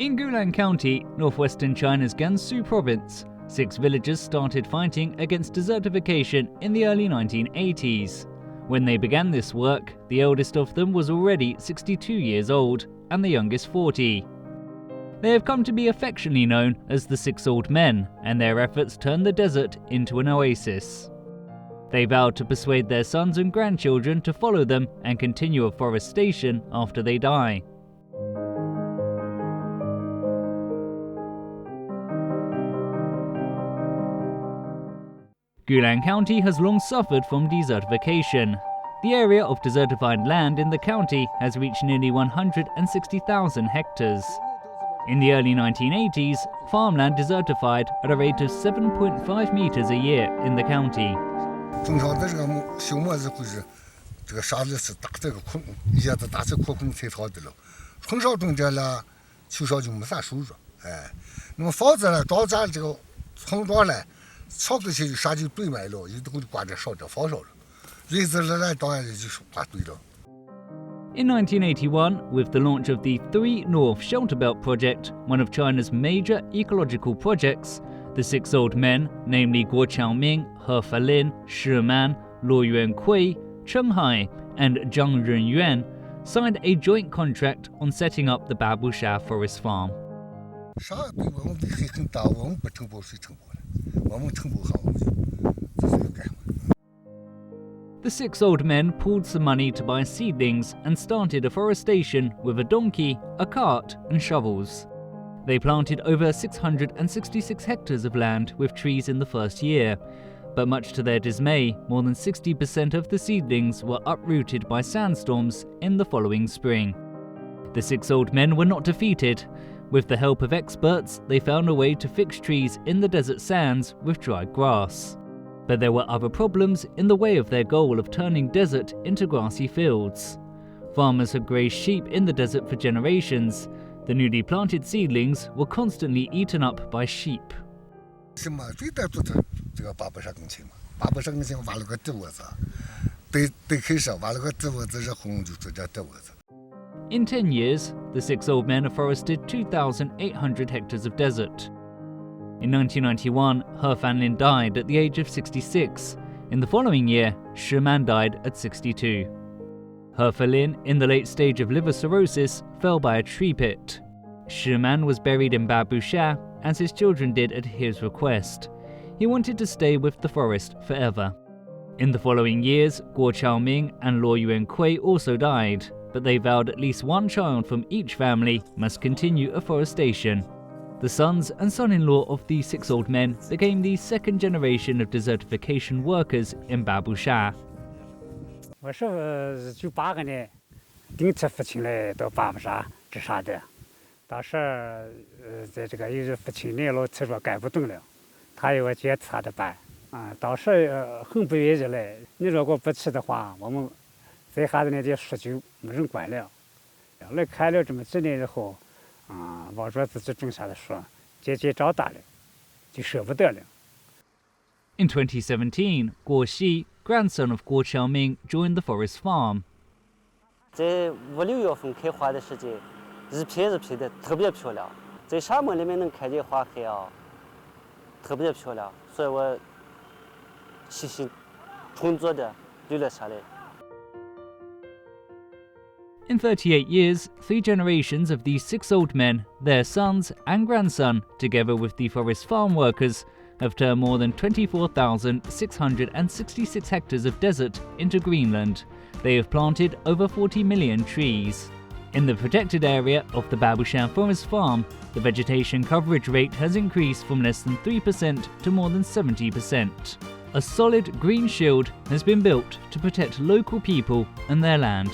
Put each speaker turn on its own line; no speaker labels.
In Gulang County, northwestern China's Gansu province, 6 villagers started fighting against desertification in the early 1980s. When they began this work, the eldest of them was already 62 years old and the youngest 40. They have come to be affectionately known as the 6 Old Men, and their efforts turned the desert into an oasis. They vowed to persuade their sons and grandchildren to follow them and continue afforestation after they die. Gulang County has long suffered from desertification. The area of desertified land in the county has reached nearly 160,000 hectares. In the early 1980s, farmland desertified at a rate of 7.5 meters a year in the county.
种上的这个休末日会是这个沙子是打这个空，一下子打这扩空才好的了。很少种这了，秋少就没啥收入。那么房子呢，找咱这个村庄呢，上头去啥就对卖了，有的就挂着烧着放烧了，日子来当然就是挂对了。
In 1981, with the launch of the 3 North Shelter Belt project, one of China's major ecological projects, the 6 Old Men, namely Guo Qiaoming, He Falin, Shi Man, Luo Yuankui, Cheng Hai, and Zhang Renyuan, signed a joint contract on setting up the Babusha forest farm.
啥对我们危害很大，我们不承包谁承包了？我们承包好，我们就这是要干嘛？
The 6 Old Men pooled some money to buy seedlings and started afforestation with a donkey, a cart, and shovels. They planted over 666 hectares of land with trees in the first year, but much to their dismay, more than 60% of the seedlings were uprooted by sandstorms in the following spring. The 6 Old Men were not defeated. With the help of experts, they found a way to fix trees in the desert sands with dried grass. But there were other problems in the way of their goal of turning desert into grassy fields. Farmers had grazed sheep in the desert for generations. The newly planted seedlings were constantly eaten up by sheep.
什么最大做的这个巴布沙工程嘛，巴布沙工程挖了个地窝子，对开始挖了个地窝子，然后就做这地窝子。
In 10 years, the 6 Old Men afforested 2,800 hectares of desert. In 1991, He Fanlin died at the age of 66. In the following year, Shi Man died at 62. He Falin, in the late stage of liver cirrhosis, fell by a tree pit. Shi Man was buried in Babusha, as his children did at his request. He wanted to stay with the forest forever. In the following years, Guo Qiaoming and Luo Yuankui also died, but they vowed at least one child from each family must continue afforestation. The sons and son-in-law of the 6 Old Men became the second generation of desertification workers in Babusha.
我是98个年第一次父亲来到巴布沙治沙的，当时在这个有人父亲来了，他说干不动了，他要我接他的班啊，当时很不愿意来。你如果不去的话，我们在哈子那点树就没人管了。来看了这么几年以后。 望着自己种下的树，渐渐长大了，就舍不得了。
In 2017, Guo Xi, grandson of Guo Qiaoming, joined the forest farm.
在5、6月份开花的时间，一片一片的，特别漂亮。在沙漠里面能看见花海啊，特别漂亮，所以我细心创作的留了下来。
In 38 years, 3 generations of these 6 Old Men, their sons and grandson, together with the forest farm workers, have turned more than 24,666 hectares of desert into Greenland. They have planted over 40 million trees. In the protected area of the Babusha forest farm, the vegetation coverage rate has increased from less than 3% to more than 70%. A solid green shield has been built to protect local people and their land.